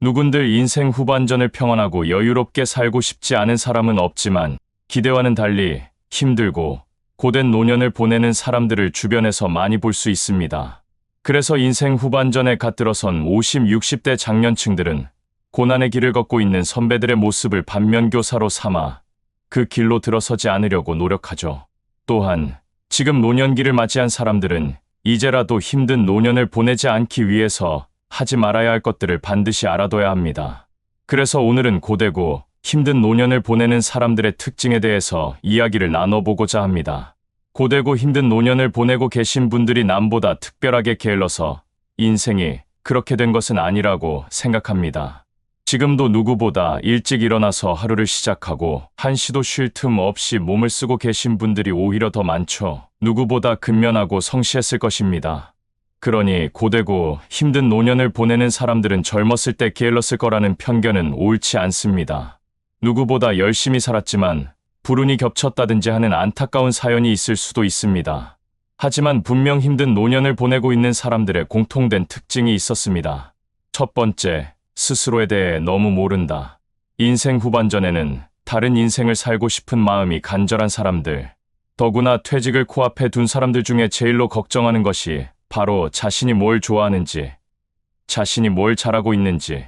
누군들 인생 후반전을 평안하고 여유롭게 살고 싶지 않은 사람은 없지만 기대와는 달리 힘들고 고된 노년을 보내는 사람들을 주변에서 많이 볼 수 있습니다. 그래서 인생 후반전에 갓들어선 50, 60대 장년층들은 고난의 길을 걷고 있는 선배들의 모습을 반면교사로 삼아 그 길로 들어서지 않으려고 노력하죠. 또한 지금 노년기를 맞이한 사람들은 이제라도 힘든 노년을 보내지 않기 위해서 하지 말아야 할 것들을 반드시 알아둬야 합니다. 그래서 오늘은 고되고 힘든 노년을 보내는 사람들의 특징에 대해서 이야기를 나눠보고자 합니다. 고되고 힘든 노년을 보내고 계신 분들이 남보다 특별하게 게을러서 인생이 그렇게 된 것은 아니라고 생각합니다. 지금도 누구보다 일찍 일어나서 하루를 시작하고 한시도 쉴 틈 없이 몸을 쓰고 계신 분들이 오히려 더 많죠. 누구보다 근면하고 성실했을 것입니다. 그러니 고되고 힘든 노년을 보내는 사람들은 젊었을 때 게을렀을 거라는 편견은 옳지 않습니다. 누구보다 열심히 살았지만 불운이 겹쳤다든지 하는 안타까운 사연이 있을 수도 있습니다. 하지만 분명 힘든 노년을 보내고 있는 사람들의 공통된 특징이 있었습니다. 첫 번째, 스스로에 대해 너무 모른다. 인생 후반전에는 다른 인생을 살고 싶은 마음이 간절한 사람들, 더구나 퇴직을 코앞에 둔 사람들 중에 제일로 걱정하는 것이 바로 자신이 뭘 좋아하는지, 자신이 뭘 잘하고 있는지,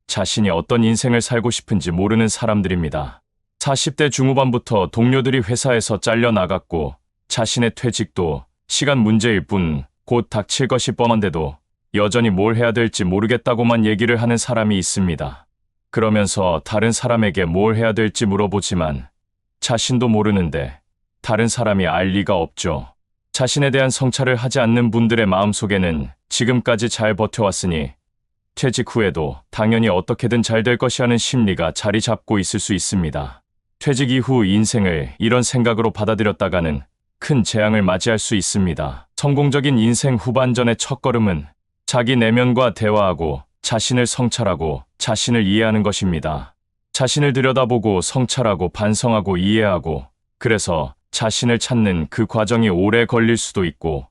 자신이 어떤 인생을 살고 싶은지 모르는 사람들입니다. 40대 중후반부터 동료들이 회사에서 잘려나갔고 자신의 퇴직도 시간 문제일 뿐 곧 닥칠 것이 뻔한데도 여전히 뭘 해야 될지 모르겠다고만 얘기를 하는 사람이 있습니다. 그러면서 다른 사람에게 뭘 해야 될지 물어보지만 자신도 모르는데 다른 사람이 알 리가 없죠. 자신에 대한 성찰을 하지 않는 분들의 마음속에는 지금까지 잘 버텨왔으니 퇴직 후에도 당연히 어떻게든 잘 될 것이라는 심리가 자리 잡고 있을 수 있습니다. 퇴직 이후 인생을 이런 생각으로 받아들였다가는 큰 재앙을 맞이할 수 있습니다. 성공적인 인생 후반전의 첫걸음은 자기 내면과 대화하고 자신을 성찰하고 자신을 이해하는 것입니다. 자신을 들여다보고 성찰하고 반성하고 이해하고 그래서 자신을 찾는 그 과정이 오래 걸릴 수도 있고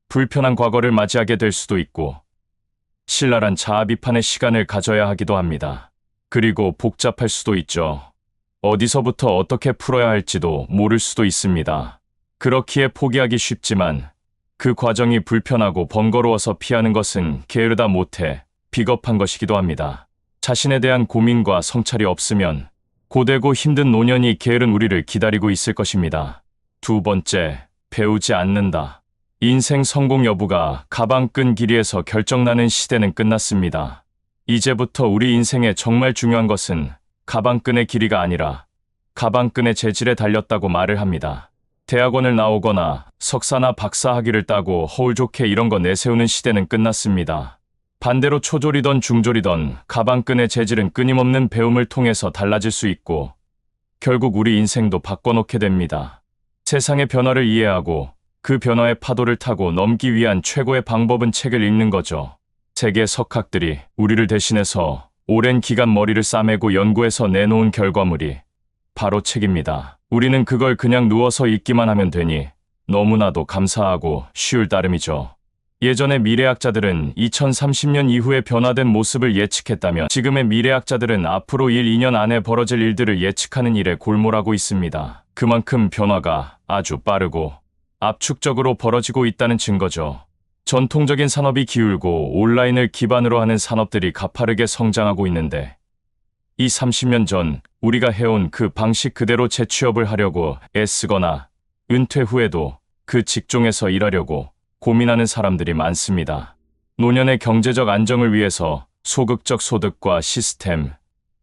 불편한 과거를 맞이하게 될 수도 있고 신랄한 자아 비판의 시간을 가져야 하기도 합니다. 그리고 복잡할 수도 있죠. 어디서부터 어떻게 풀어야 할지도 모를 수도 있습니다. 그렇기에 포기하기 쉽지만 그 과정이 불편하고 번거로워서 피하는 것은 게으르다 못해 비겁한 것이기도 합니다. 자신에 대한 고민과 성찰이 없으면 고되고 힘든 노년이 게으른 우리를 기다리고 있을 것입니다. 두 번째, 배우지 않는다. 인생 성공 여부가 가방끈 길이에서 결정나는 시대는 끝났습니다. 이제부터 우리 인생에 정말 중요한 것은 가방끈의 길이가 아니라 가방끈의 재질에 달렸다고 말을 합니다. 대학원을 나오거나 석사나 박사 학위를 따고 허울 좋게 이런 거 내세우는 시대는 끝났습니다. 반대로 초졸이던 중졸이던 가방끈의 재질은 끊임없는 배움을 통해서 달라질 수 있고 결국 우리 인생도 바꿔놓게 됩니다. 세상의 변화를 이해하고 그 변화의 파도를 타고 넘기 위한 최고의 방법은 책을 읽는 거죠. 세계 석학들이 우리를 대신해서 오랜 기간 머리를 싸매고 연구해서 내놓은 결과물이 바로 책입니다. 우리는 그걸 그냥 누워서 읽기만 하면 되니 너무나도 감사하고 쉬울 따름이죠. 예전의 미래학자들은 2030년 이후에 변화된 모습을 예측했다면 지금의 미래학자들은 앞으로 1, 2년 안에 벌어질 일들을 예측하는 일에 골몰하고 있습니다. 그만큼 변화가 아주 빠르고 압축적으로 벌어지고 있다는 증거죠. 전통적인 산업이 기울고 온라인을 기반으로 하는 산업들이 가파르게 성장하고 있는데 이 30년 전 우리가 해온 그 방식 그대로 재취업을 하려고 애쓰거나 은퇴 후에도 그 직종에서 일하려고 고민하는 사람들이 많습니다. 노년의 경제적 안정을 위해서 소극적 소득과 시스템,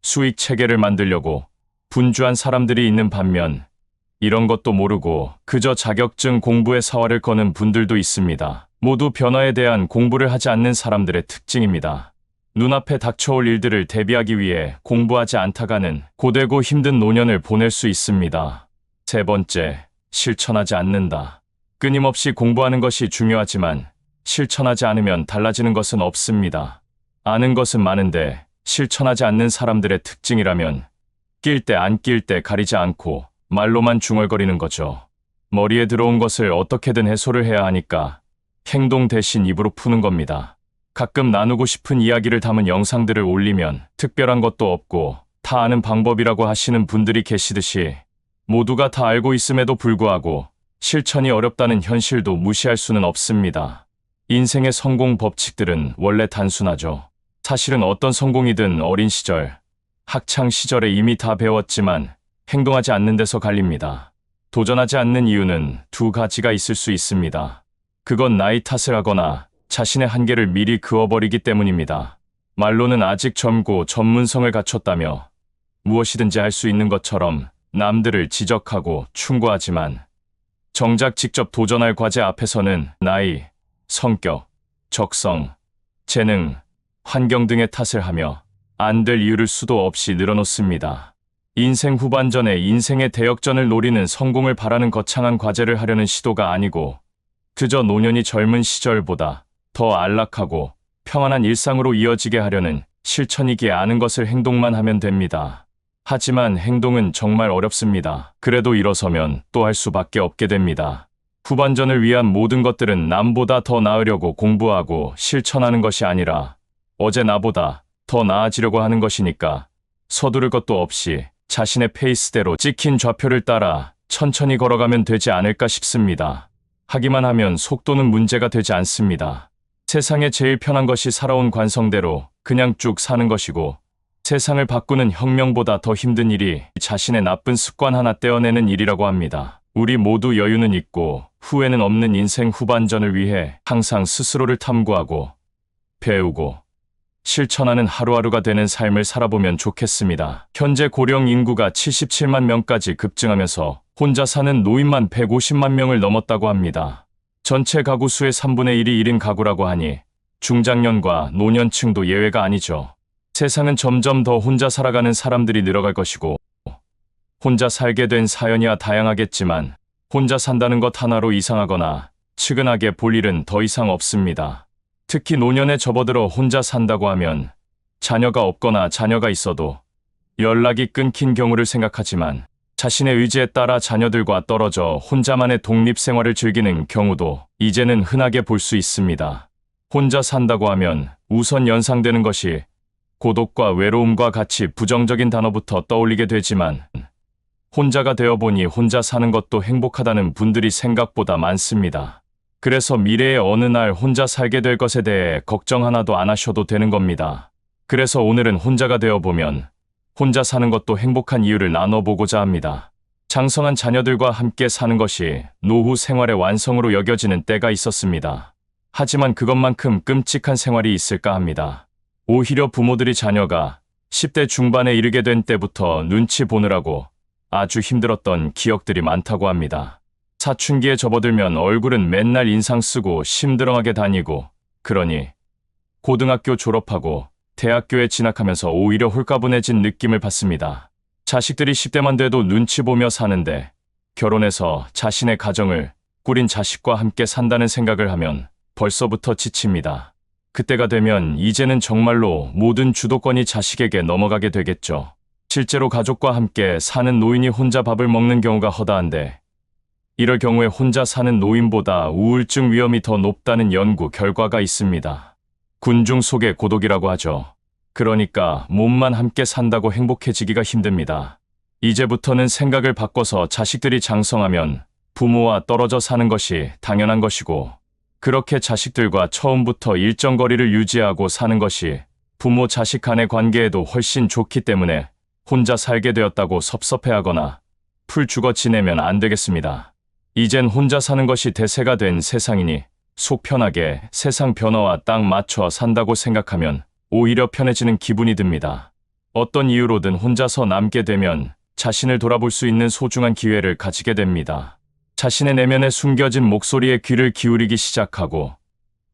수익 체계를 만들려고 분주한 사람들이 있는 반면 이런 것도 모르고 그저 자격증 공부에 사활을 거는 분들도 있습니다. 모두 변화에 대한 공부를 하지 않는 사람들의 특징입니다. 눈앞에 닥쳐올 일들을 대비하기 위해 공부하지 않다가는 고되고 힘든 노년을 보낼 수 있습니다. 세 번째, 실천하지 않는다. 끊임없이 공부하는 것이 중요하지만 실천하지 않으면 달라지는 것은 없습니다. 아는 것은 많은데 실천하지 않는 사람들의 특징이라면 낄 때 안 낄 때 가리지 않고 말로만 중얼거리는 거죠. 머리에 들어온 것을 어떻게든 해소를 해야 하니까 행동 대신 입으로 푸는 겁니다. 가끔 나누고 싶은 이야기를 담은 영상들을 올리면 특별한 것도 없고 다 아는 방법이라고 하시는 분들이 계시듯이 모두가 다 알고 있음에도 불구하고 실천이 어렵다는 현실도 무시할 수는 없습니다. 인생의 성공 법칙들은 원래 단순하죠. 사실은 어떤 성공이든 어린 시절, 학창 시절에 이미 다 배웠지만 행동하지 않는 데서 갈립니다. 도전하지 않는 이유는 두 가지가 있을 수 있습니다. 그건 나이 탓을 하거나 자신의 한계를 미리 그어버리기 때문입니다. 말로는 아직 젊고 전문성을 갖췄다며 무엇이든지 할 수 있는 것처럼 남들을 지적하고 충고하지만 정작 직접 도전할 과제 앞에서는 나이, 성격, 적성, 재능, 환경 등의 탓을 하며 안 될 이유를 수도 없이 늘어놓습니다. 인생 후반전에 인생의 대역전을 노리는 성공을 바라는 거창한 과제를 하려는 시도가 아니고 그저 노년이 젊은 시절보다 더 안락하고 평안한 일상으로 이어지게 하려는 실천이기에 아는 것을 행동만 하면 됩니다. 하지만 행동은 정말 어렵습니다. 그래도 일어서면 또 할 수밖에 없게 됩니다. 후반전을 위한 모든 것들은 남보다 더 나으려고 공부하고 실천하는 것이 아니라 어제 나보다 더 나아지려고 하는 것이니까 서두를 것도 없이 자신의 페이스대로 찍힌 좌표를 따라 천천히 걸어가면 되지 않을까 싶습니다. 하기만 하면 속도는 문제가 되지 않습니다. 세상에 제일 편한 것이 살아온 관성대로 그냥 쭉 사는 것이고 세상을 바꾸는 혁명보다 더 힘든 일이 자신의 나쁜 습관 하나 떼어내는 일이라고 합니다. 우리 모두 여유는 있고 후회는 없는 인생 후반전을 위해 항상 스스로를 탐구하고 배우고 실천하는 하루하루가 되는 삶을 살아보면 좋겠습니다. 현재 고령 인구가 77만 명까지 급증하면서 혼자 사는 노인만 150만 명을 넘었다고 합니다. 전체 가구 수의 3분의 1이 1인 가구라고 하니 중장년과 노년층도 예외가 아니죠. 세상은 점점 더 혼자 살아가는 사람들이 늘어갈 것이고 혼자 살게 된 사연이야 다양하겠지만 혼자 산다는 것 하나로 이상하거나 측은하게 볼 일은 더 이상 없습니다. 특히 노년에 접어들어 혼자 산다고 하면 자녀가 없거나 자녀가 있어도 연락이 끊긴 경우를 생각하지만 자신의 의지에 따라 자녀들과 떨어져 혼자만의 독립생활을 즐기는 경우도 이제는 흔하게 볼 수 있습니다. 혼자 산다고 하면 우선 연상되는 것이 고독과 외로움과 같이 부정적인 단어부터 떠올리게 되지만 혼자가 되어보니 혼자 사는 것도 행복하다는 분들이 생각보다 많습니다. 그래서 미래의 어느 날 혼자 살게 될 것에 대해 걱정 하나도 안 하셔도 되는 겁니다. 그래서 오늘은 혼자가 되어보면 혼자 사는 것도 행복한 이유를 나눠보고자 합니다. 장성한 자녀들과 함께 사는 것이 노후 생활의 완성으로 여겨지는 때가 있었습니다. 하지만 그것만큼 끔찍한 생활이 있을까 합니다. 오히려 부모들이 자녀가 10대 중반에 이르게 된 때부터 눈치 보느라고 아주 힘들었던 기억들이 많다고 합니다. 사춘기에 접어들면 얼굴은 맨날 인상 쓰고 심드렁하게 다니고 그러니 고등학교 졸업하고 대학교에 진학하면서 오히려 홀가분해진 느낌을 받습니다. 자식들이 10대만 돼도 눈치 보며 사는데 결혼해서 자신의 가정을 꾸린 자식과 함께 산다는 생각을 하면 벌써부터 지칩니다. 그때가 되면 이제는 정말로 모든 주도권이 자식에게 넘어가게 되겠죠. 실제로 가족과 함께 사는 노인이 혼자 밥을 먹는 경우가 허다한데 이럴 경우에 혼자 사는 노인보다 우울증 위험이 더 높다는 연구 결과가 있습니다. 군중 속의 고독이라고 하죠. 그러니까 몸만 함께 산다고 행복해지기가 힘듭니다. 이제부터는 생각을 바꿔서 자식들이 장성하면 부모와 떨어져 사는 것이 당연한 것이고 그렇게 자식들과 처음부터 일정 거리를 유지하고 사는 것이 부모 자식 간의 관계에도 훨씬 좋기 때문에 혼자 살게 되었다고 섭섭해하거나 풀 죽어 지내면 안 되겠습니다. 이젠 혼자 사는 것이 대세가 된 세상이니 속 편하게 세상 변화와 딱 맞춰 산다고 생각하면 오히려 편해지는 기분이 듭니다. 어떤 이유로든 혼자서 남게 되면 자신을 돌아볼 수 있는 소중한 기회를 가지게 됩니다. 자신의 내면에 숨겨진 목소리에 귀를 기울이기 시작하고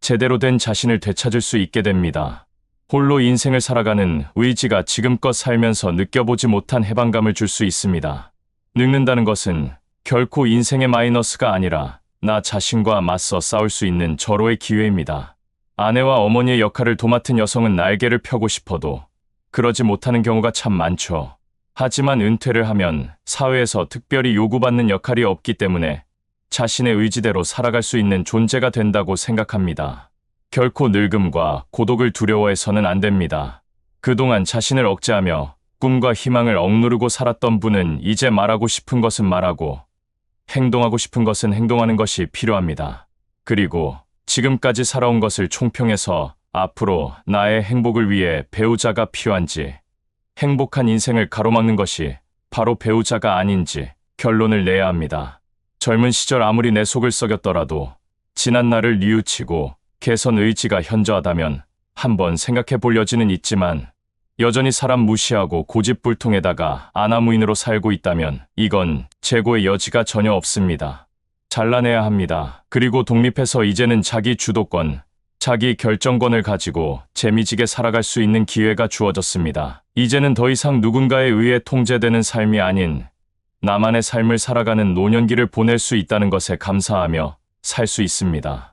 제대로 된 자신을 되찾을 수 있게 됩니다. 홀로 인생을 살아가는 의지가 지금껏 살면서 느껴보지 못한 해방감을 줄 수 있습니다. 늙는다는 것은 결코 인생의 마이너스가 아니라 나 자신과 맞서 싸울 수 있는 절호의 기회입니다. 아내와 어머니의 역할을 도맡은 여성은 날개를 펴고 싶어도 그러지 못하는 경우가 참 많죠. 하지만 은퇴를 하면 사회에서 특별히 요구받는 역할이 없기 때문에 자신의 의지대로 살아갈 수 있는 존재가 된다고 생각합니다. 결코 늙음과 고독을 두려워해서는 안 됩니다. 그동안 자신을 억제하며 꿈과 희망을 억누르고 살았던 분은 이제 말하고 싶은 것은 말하고 행동하고 싶은 것은 행동하는 것이 필요합니다. 그리고 지금까지 살아온 것을 총평해서 앞으로 나의 행복을 위해 배우자가 필요한지, 행복한 인생을 가로막는 것이 바로 배우자가 아닌지 결론을 내야 합니다. 젊은 시절 아무리 내 속을 썩였더라도 지난 날을 뉘우치고 개선 의지가 현저하다면 한번 생각해 볼 여지는 있지만 여전히 사람 무시하고 고집불통에다가 아나무인으로 살고 있다면 이건 재고의 여지가 전혀 없습니다. 잘라내야 합니다. 그리고 독립해서 이제는 자기 주도권, 자기 결정권을 가지고 재미지게 살아갈 수 있는 기회가 주어졌습니다. 이제는 더 이상 누군가에 의해 통제되는 삶이 아닌 나만의 삶을 살아가는 노년기를 보낼 수 있다는 것에 감사하며 살 수 있습니다.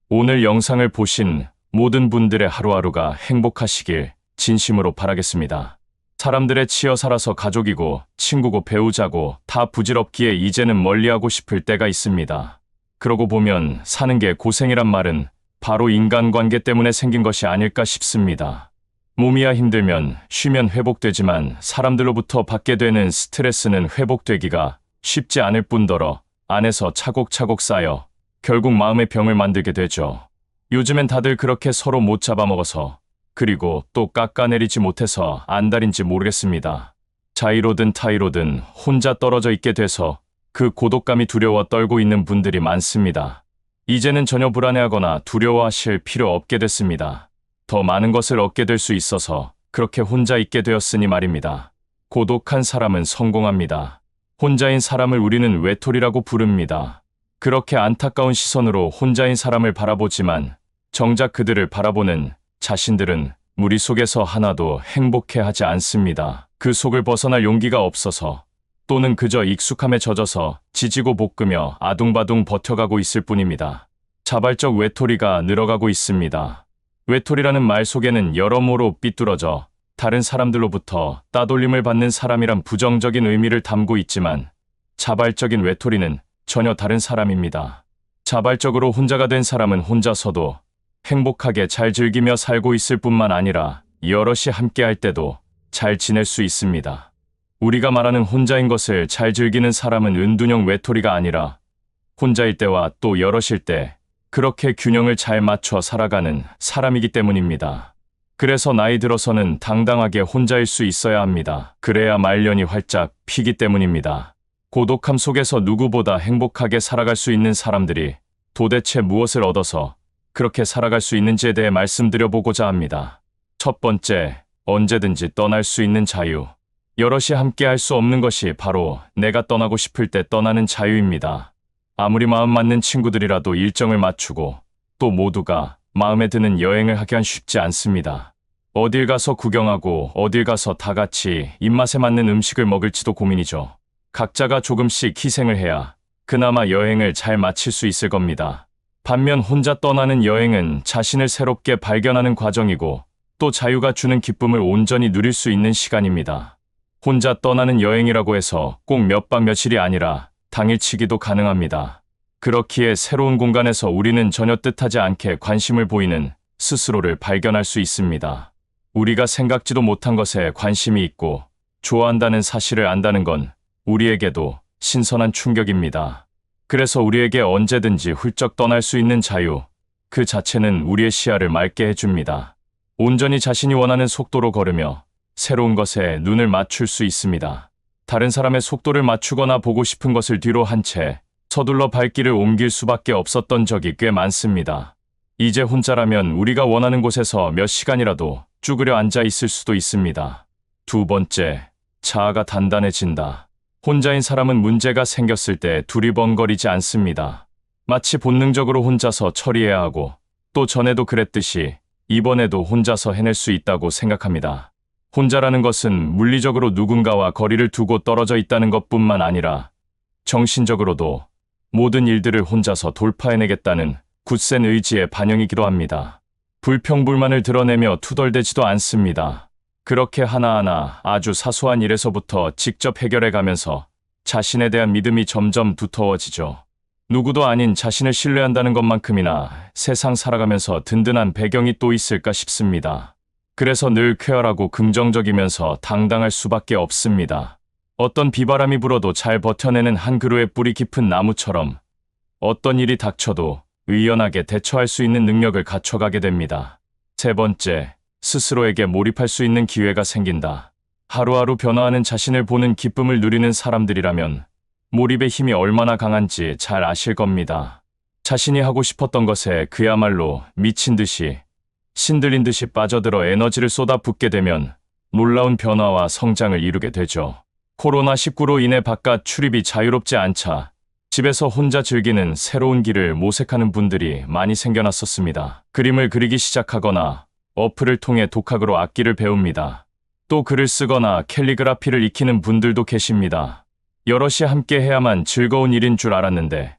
오늘 영상을 보신 모든 분들의 하루하루가 행복하시길 진심으로 바라겠습니다. 사람들의 치여 살아서 가족이고 친구고 배우자고 다 부질없기에 이제는 멀리하고 싶을 때가 있습니다. 그러고 보면 사는 게 고생이란 말은 바로 인간관계 때문에 생긴 것이 아닐까 싶습니다. 몸이야 힘들면 쉬면 회복되지만 사람들로부터 받게 되는 스트레스는 회복되기가 쉽지 않을 뿐더러 안에서 차곡차곡 쌓여 결국 마음의 병을 만들게 되죠. 요즘엔 다들 그렇게 서로 못 잡아먹어서 그리고 또 깎아내리지 못해서 안달인지 모르겠습니다. 자의로든 타의로든 혼자 떨어져 있게 돼서 그 고독감이 두려워 떨고 있는 분들이 많습니다. 이제는 전혀 불안해하거나 두려워하실 필요 없게 됐습니다. 더 많은 것을 얻게 될 수 있어서 그렇게 혼자 있게 되었으니 말입니다. 고독한 사람은 성공합니다. 혼자인 사람을 우리는 외톨이라고 부릅니다. 그렇게 안타까운 시선으로 혼자인 사람을 바라보지만 정작 그들을 바라보는 자신들은 무리 속에서 하나도 행복해하지 않습니다. 그 속을 벗어날 용기가 없어서 또는 그저 익숙함에 젖어서 지지고 볶으며 아둥바둥 버텨가고 있을 뿐입니다. 자발적 외톨이가 늘어가고 있습니다. 외톨이라는 말 속에는 여러모로 삐뚤어져 다른 사람들로부터 따돌림을 받는 사람이란 부정적인 의미를 담고 있지만 자발적인 외톨이는 전혀 다른 사람입니다. 자발적으로 혼자가 된 사람은 혼자서도 행복하게 잘 즐기며 살고 있을 뿐만 아니라 여럿이 함께할 때도 잘 지낼 수 있습니다. 우리가 말하는 혼자인 것을 잘 즐기는 사람은 은둔형 외톨이가 아니라 혼자일 때와 또 여럿일 때 그렇게 균형을 잘 맞춰 살아가는 사람이기 때문입니다. 그래서 나이 들어서는 당당하게 혼자일 수 있어야 합니다. 그래야 말년이 활짝 피기 때문입니다. 고독함 속에서 누구보다 행복하게 살아갈 수 있는 사람들이 도대체 무엇을 얻어서 그렇게 살아갈 수 있는지에 대해 말씀드려보고자 합니다. 첫 번째, 언제든지 떠날 수 있는 자유. 여럿이 함께 할 수 없는 것이 바로 내가 떠나고 싶을 때 떠나는 자유입니다. 아무리 마음 맞는 친구들이라도 일정을 맞추고 또 모두가 마음에 드는 여행을 하기엔 쉽지 않습니다. 어딜 가서 구경하고 어딜 가서 다 같이 입맛에 맞는 음식을 먹을지도 고민이죠. 각자가 조금씩 희생을 해야 그나마 여행을 잘 마칠 수 있을 겁니다. 반면 혼자 떠나는 여행은 자신을 새롭게 발견하는 과정이고 또 자유가 주는 기쁨을 온전히 누릴 수 있는 시간입니다. 혼자 떠나는 여행이라고 해서 꼭 몇 박 며칠이 아니라 당일치기도 가능합니다. 그렇기에 새로운 공간에서 우리는 전혀 뜻하지 않게 관심을 보이는 스스로를 발견할 수 있습니다. 우리가 생각지도 못한 것에 관심이 있고 좋아한다는 사실을 안다는 건 우리에게도 신선한 충격입니다. 그래서 우리에게 언제든지 훌쩍 떠날 수 있는 자유, 그 자체는 우리의 시야를 맑게 해줍니다. 온전히 자신이 원하는 속도로 걸으며 새로운 것에 눈을 맞출 수 있습니다. 다른 사람의 속도를 맞추거나 보고 싶은 것을 뒤로 한 채 서둘러 발길을 옮길 수밖에 없었던 적이 꽤 많습니다. 이제 혼자라면 우리가 원하는 곳에서 몇 시간이라도 쭈그려 앉아 있을 수도 있습니다. 두 번째, 자아가 단단해진다. 혼자인 사람은 문제가 생겼을 때 두리번거리지 않습니다. 마치 본능적으로 혼자서 처리해야 하고 또 전에도 그랬듯이 이번에도 혼자서 해낼 수 있다고 생각합니다. 혼자라는 것은 물리적으로 누군가와 거리를 두고 떨어져 있다는 것뿐만 아니라 정신적으로도 모든 일들을 혼자서 돌파해내겠다는 굳센 의지의 반영이기도 합니다. 불평불만을 드러내며 투덜대지도 않습니다. 그렇게 하나하나 아주 사소한 일에서부터 직접 해결해 가면서 자신에 대한 믿음이 점점 두터워지죠. 누구도 아닌 자신을 신뢰한다는 것만큼이나 세상 살아가면서 든든한 배경이 또 있을까 싶습니다. 그래서 늘 쾌활하고 긍정적이면서 당당할 수밖에 없습니다. 어떤 비바람이 불어도 잘 버텨내는 한 그루의 뿌리 깊은 나무처럼 어떤 일이 닥쳐도 의연하게 대처할 수 있는 능력을 갖춰가게 됩니다. 세 번째, 스스로에게 몰입할 수 있는 기회가 생긴다. 하루하루 변화하는 자신을 보는 기쁨을 누리는 사람들이라면 몰입의 힘이 얼마나 강한지 잘 아실 겁니다. 자신이 하고 싶었던 것에 그야말로 미친 듯이, 신들린 듯이 빠져들어 에너지를 쏟아붓게 되면 놀라운 변화와 성장을 이루게 되죠. 코로나19로 인해 바깥 출입이 자유롭지 않자 집에서 혼자 즐기는 새로운 길을 모색하는 분들이 많이 생겨났었습니다. 그림을 그리기 시작하거나 어플을 통해 독학으로 악기를 배웁니다. 또 글을 쓰거나 캘리그라피를 익히는 분들도 계십니다. 여럿이 함께 해야만 즐거운 일인 줄 알았는데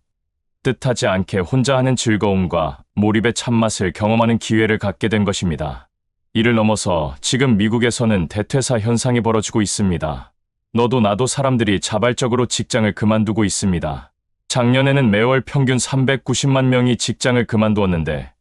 뜻하지 않게 혼자 하는 즐거움과 몰입의 참맛을 경험하는 기회를 갖게 된 것입니다. 이를 넘어서 지금 미국에서는 대퇴사 현상이 벌어지고 있습니다. 너도 나도 사람들이 자발적으로 직장을 그만두고 있습니다. 작년에는 매월 평균 390만 명이 직장을 그만두었는데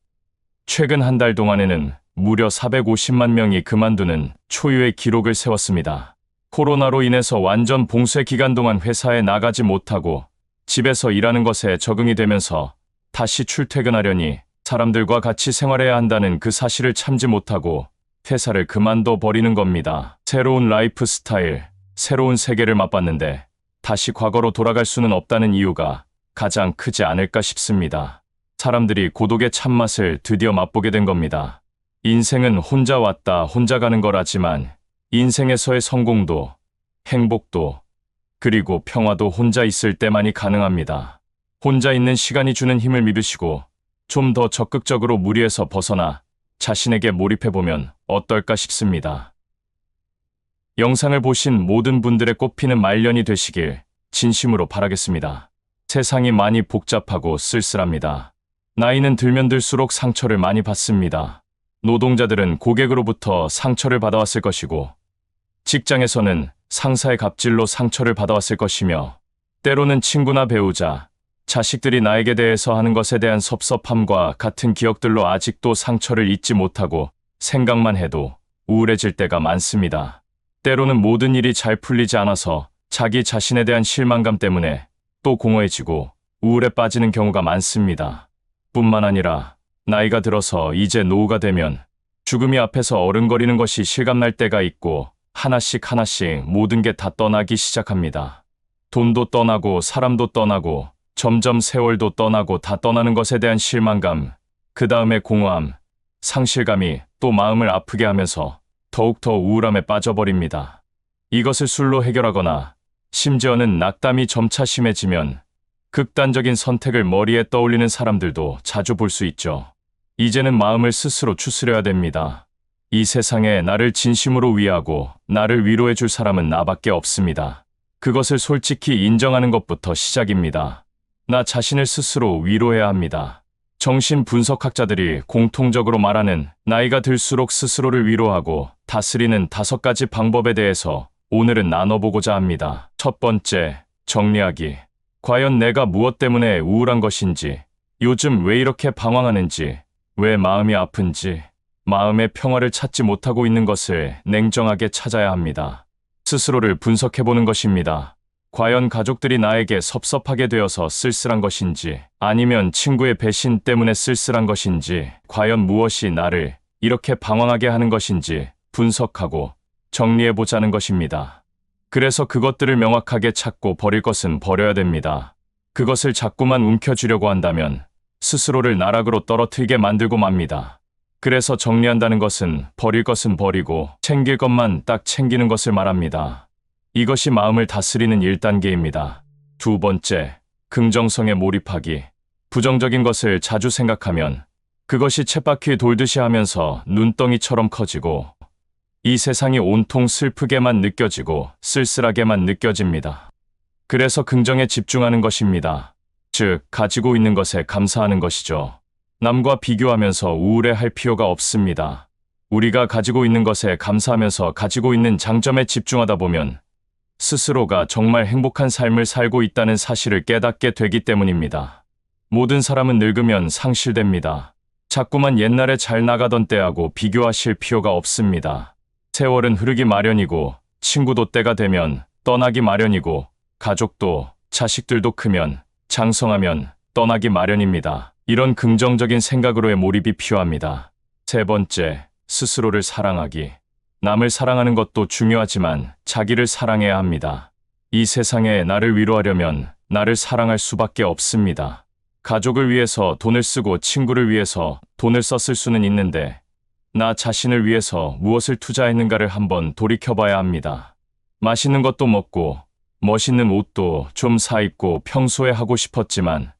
최근 한 달 동안에는 무려 450만 명이 그만두는 초유의 기록을 세웠습니다. 코로나로 인해서 완전 봉쇄 기간 동안 회사에 나가지 못하고 집에서 일하는 것에 적응이 되면서 다시 출퇴근하려니 사람들과 같이 생활해야 한다는 그 사실을 참지 못하고 회사를 그만둬 버리는 겁니다. 새로운 라이프 스타일, 새로운 세계를 맛봤는데 다시 과거로 돌아갈 수는 없다는 이유가 가장 크지 않을까 싶습니다. 사람들이 고독의 참맛을 드디어 맛보게 된 겁니다. 인생은 혼자 왔다 혼자 가는 거라지만 인생에서의 성공도 행복도 그리고 평화도 혼자 있을 때만이 가능합니다. 혼자 있는 시간이 주는 힘을 믿으시고 좀 더 적극적으로 무리에서 벗어나 자신에게 몰입해보면 어떨까 싶습니다. 영상을 보신 모든 분들의 꽃피는 말년이 되시길 진심으로 바라겠습니다. 세상이 많이 복잡하고 쓸쓸합니다. 나이는 들면 들수록 상처를 많이 받습니다. 노동자들은 고객으로부터 상처를 받아왔을 것이고 직장에서는 상사의 갑질로 상처를 받아왔을 것이며 때로는 친구나 배우자, 자식들이 나에게 대해서 하는 것에 대한 섭섭함과 같은 기억들로 아직도 상처를 잊지 못하고 생각만 해도 우울해질 때가 많습니다. 때로는 모든 일이 잘 풀리지 않아서 자기 자신에 대한 실망감 때문에 또 공허해지고 우울에 빠지는 경우가 많습니다. 뿐만 아니라 나이가 들어서 이제 노후가 되면 죽음이 앞에서 어른거리는 것이 실감날 때가 있고 하나씩 하나씩 모든 게 다 떠나기 시작합니다. 돈도 떠나고 사람도 떠나고 점점 세월도 떠나고 다 떠나는 것에 대한 실망감, 그 다음에 공허함, 상실감이 또 마음을 아프게 하면서 더욱더 우울함에 빠져버립니다. 이것을 술로 해결하거나 심지어는 낙담이 점차 심해지면 극단적인 선택을 머리에 떠올리는 사람들도 자주 볼 수 있죠. 이제는 마음을 스스로 추스려야 됩니다. 이 세상에 나를 진심으로 위하고 나를 위로해 줄 사람은 나밖에 없습니다. 그것을 솔직히 인정하는 것부터 시작입니다. 나 자신을 스스로 위로해야 합니다. 정신분석학자들이 공통적으로 말하는 나이가 들수록 스스로를 위로하고 다스리는 5가지 방법에 대해서 오늘은 나눠보고자 합니다. 첫 번째, 정리하기. 과연 내가 무엇 때문에 우울한 것인지, 요즘 왜 이렇게 방황하는지, 왜 마음이 아픈지, 마음의 평화를 찾지 못하고 있는 것을 냉정하게 찾아야 합니다. 스스로를 분석해보는 것입니다. 과연 가족들이 나에게 섭섭하게 되어서 쓸쓸한 것인지, 아니면 친구의 배신 때문에 쓸쓸한 것인지, 과연 무엇이 나를 이렇게 방황하게 하는 것인지 분석하고 정리해보자는 것입니다. 그래서 그것들을 명확하게 찾고 버릴 것은 버려야 됩니다. 그것을 자꾸만 움켜쥐려고 한다면 스스로를 나락으로 떨어뜨리게 만들고 맙니다. 그래서 정리한다는 것은 버릴 것은 버리고 챙길 것만 딱 챙기는 것을 말합니다. 이것이 마음을 다스리는 1단계입니다. 두 번째, 긍정성에 몰입하기. 부정적인 것을 자주 생각하면 그것이 쳇바퀴 돌듯이 하면서 눈덩이처럼 커지고 이 세상이 온통 슬프게만 느껴지고 쓸쓸하게만 느껴집니다. 그래서 긍정에 집중하는 것입니다. 즉, 가지고 있는 것에 감사하는 것이죠. 남과 비교하면서 우울해할 필요가 없습니다. 우리가 가지고 있는 것에 감사하면서 가지고 있는 장점에 집중하다 보면 스스로가 정말 행복한 삶을 살고 있다는 사실을 깨닫게 되기 때문입니다. 모든 사람은 늙으면 상실됩니다. 자꾸만 옛날에 잘 나가던 때하고 비교하실 필요가 없습니다. 세월은 흐르기 마련이고 친구도 때가 되면 떠나기 마련이고 가족도 자식들도 크면 장성하면 떠나기 마련입니다. 이런 긍정적인 생각으로의 몰입이 필요합니다. 세 번째, 스스로를 사랑하기. 남을 사랑하는 것도 중요하지만 자기를 사랑해야 합니다. 이 세상에 나를 위로하려면 나를 사랑할 수밖에 없습니다. 가족을 위해서 돈을 쓰고 친구를 위해서 돈을 썼을 수는 있는데 나 자신을 위해서 무엇을 투자했는가를 한번 돌이켜봐야 합니다. 맛있는 것도 먹고 멋있는 옷도 좀 사 입고 평소에 하고 싶었지만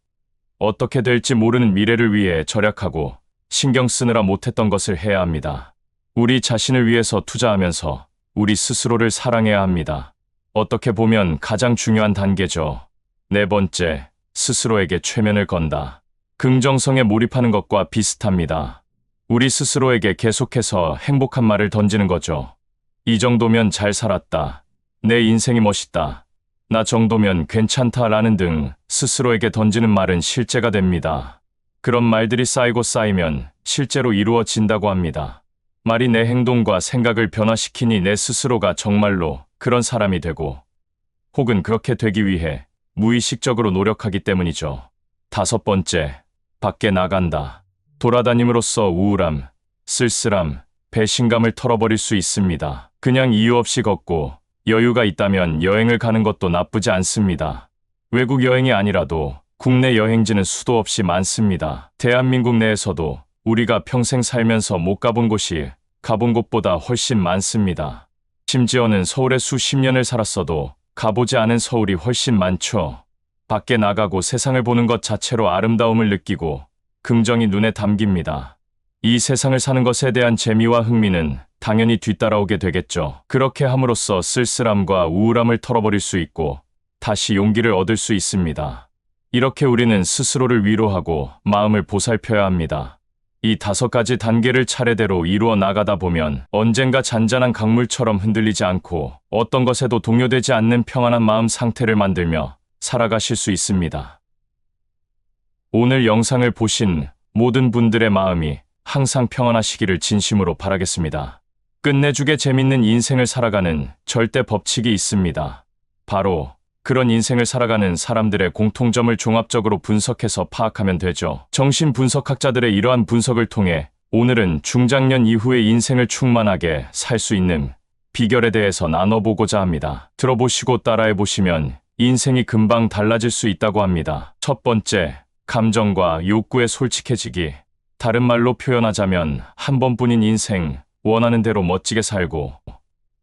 어떻게 될지 모르는 미래를 위해 절약하고 신경 쓰느라 못했던 것을 해야 합니다. 우리 자신을 위해서 투자하면서 우리 스스로를 사랑해야 합니다. 어떻게 보면 가장 중요한 단계죠. 네 번째, 스스로에게 최면을 건다. 긍정성에 몰입하는 것과 비슷합니다. 우리 스스로에게 계속해서 행복한 말을 던지는 거죠. 이 정도면 잘 살았다. 내 인생이 멋있다. 나 정도면 괜찮다라는 등 스스로에게 던지는 말은 실제가 됩니다. 그런 말들이 쌓이고 쌓이면 실제로 이루어진다고 합니다. 말이 내 행동과 생각을 변화시키니 내 스스로가 정말로 그런 사람이 되고 혹은 그렇게 되기 위해 무의식적으로 노력하기 때문이죠. 다섯 번째, 밖에 나간다. 돌아다님으로써 우울함, 쓸쓸함, 배신감을 털어버릴 수 있습니다. 그냥 이유 없이 걷고 여유가 있다면 여행을 가는 것도 나쁘지 않습니다. 외국 여행이 아니라도 국내 여행지는 수도 없이 많습니다. 대한민국 내에서도 우리가 평생 살면서 못 가본 곳이 가본 곳보다 훨씬 많습니다. 심지어는 서울에 수십 년을 살았어도 가보지 않은 서울이 훨씬 많죠. 밖에 나가고 세상을 보는 것 자체로 아름다움을 느끼고 긍정이 눈에 담깁니다. 이 세상을 사는 것에 대한 재미와 흥미는 당연히 뒤따라오게 되겠죠. 그렇게 함으로써 쓸쓸함과 우울함을 털어버릴 수 있고 다시 용기를 얻을 수 있습니다. 이렇게 우리는 스스로를 위로하고 마음을 보살펴야 합니다. 이 5가지 단계를 차례대로 이루어 나가다 보면 언젠가 잔잔한 강물처럼 흔들리지 않고 어떤 것에도 동요되지 않는 평안한 마음 상태를 만들며 살아가실 수 있습니다. 오늘 영상을 보신 모든 분들의 마음이 항상 평안하시기를 진심으로 바라겠습니다. 끝내주게 재밌는 인생을 살아가는 절대 법칙이 있습니다. 바로 그런 인생을 살아가는 사람들의 공통점을 종합적으로 분석해서 파악하면 되죠. 정신분석학자들의 이러한 분석을 통해 오늘은 중장년 이후의 인생을 충만하게 살 수 있는 비결에 대해서 나눠보고자 합니다. 들어보시고 따라해보시면 인생이 금방 달라질 수 있다고 합니다. 첫 번째, 감정과 욕구에 솔직해지기. 다른 말로 표현하자면 한 번뿐인 인생, 원하는 대로 멋지게 살고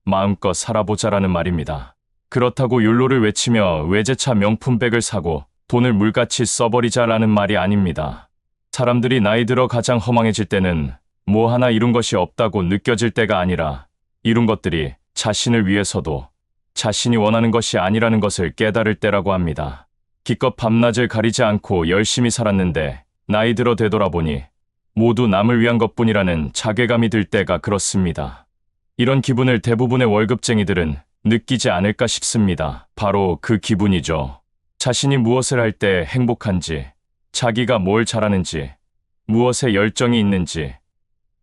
마음껏 살아보자라는 말입니다. 그렇다고 욜로를 외치며 외제차 명품백을 사고 돈을 물같이 써버리자라는 말이 아닙니다. 사람들이 나이 들어 가장 허망해질 때는 뭐 하나 이룬 것이 없다고 느껴질 때가 아니라 이룬 것들이 자신을 위해서도 자신이 원하는 것이 아니라는 것을 깨달을 때라고 합니다. 기껏 밤낮을 가리지 않고 열심히 살았는데 나이 들어 되돌아보니 모두 남을 위한 것뿐이라는 자괴감이 들 때가 그렇습니다. 이런 기분을 대부분의 월급쟁이들은 느끼지 않을까 싶습니다. 바로 그 기분이죠. 자신이 무엇을 할 때 행복한지, 자기가 뭘 잘하는지, 무엇에 열정이 있는지,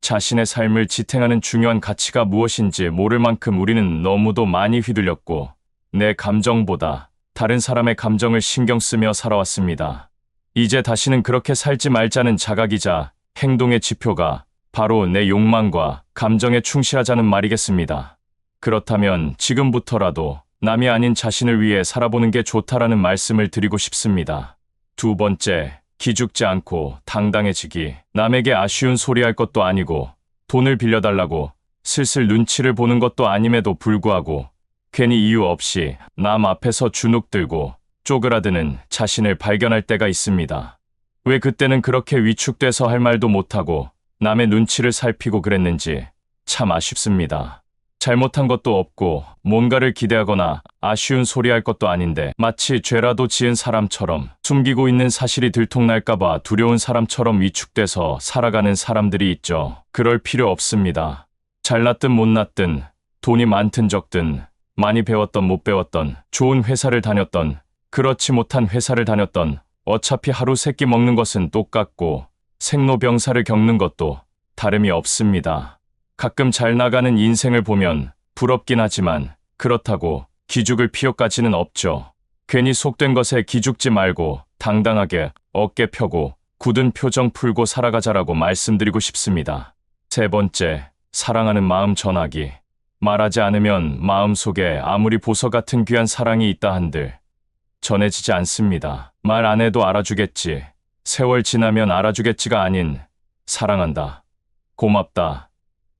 자신의 삶을 지탱하는 중요한 가치가 무엇인지 모를 만큼 우리는 너무도 많이 휘둘렸고 내 감정보다 다른 사람의 감정을 신경 쓰며 살아왔습니다. 이제 다시는 그렇게 살지 말자는 자각이자 행동의 지표가 바로 내 욕망과 감정에 충실하자는 말이겠습니다. 그렇다면 지금부터라도 남이 아닌 자신을 위해 살아보는 게 좋다라는 말씀을 드리고 싶습니다. 두 번째, 기죽지 않고 당당해지기. 남에게 아쉬운 소리 할 것도 아니고 돈을 빌려달라고 슬슬 눈치를 보는 것도 아님에도 불구하고 괜히 이유 없이 남 앞에서 주눅 들고 쪼그라드는 자신을 발견할 때가 있습니다. 왜 그때는 그렇게 위축돼서 할 말도 못하고 남의 눈치를 살피고 그랬는지 참 아쉽습니다. 잘못한 것도 없고 뭔가를 기대하거나 아쉬운 소리 할 것도 아닌데 마치 죄라도 지은 사람처럼 숨기고 있는 사실이 들통날까봐 두려운 사람처럼 위축돼서 살아가는 사람들이 있죠. 그럴 필요 없습니다. 잘났든 못났든 돈이 많든 적든 많이 배웠던 못 배웠던, 좋은 회사를 다녔던, 그렇지 못한 회사를 다녔던, 어차피 하루 세끼 먹는 것은 똑같고 생로병사를 겪는 것도 다름이 없습니다. 가끔 잘 나가는 인생을 보면 부럽긴 하지만 그렇다고 기죽을 필요까지는 없죠. 괜히 속된 것에 기죽지 말고 당당하게 어깨 펴고 굳은 표정 풀고 살아가자라고 말씀드리고 싶습니다. 세 번째, 사랑하는 마음 전하기. 말하지 않으면 마음속에 아무리 보석 같은 귀한 사랑이 있다 한들 전해지지 않습니다. 말 안 해도 알아주겠지. 세월 지나면 알아주겠지가 아닌 사랑한다, 고맙다,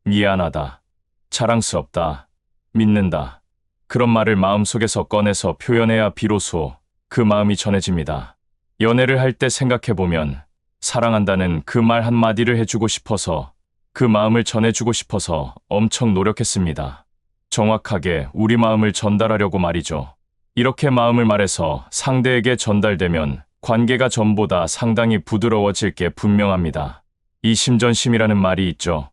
미안하다, 자랑스럽다, 믿는다. 그런 말을 마음속에서 꺼내서 표현해야 비로소 그 마음이 전해집니다. 연애를 할 때 생각해보면 사랑한다는 그 말 한마디를 해주고 싶어서 그 마음을 전해주고 싶어서 엄청 노력했습니다. 정확하게 우리 마음을 전달하려고 말이죠. 이렇게 마음을 말해서 상대에게 전달되면 관계가 전보다 상당히 부드러워질 게 분명합니다. 이심전심이라는 말이 있죠.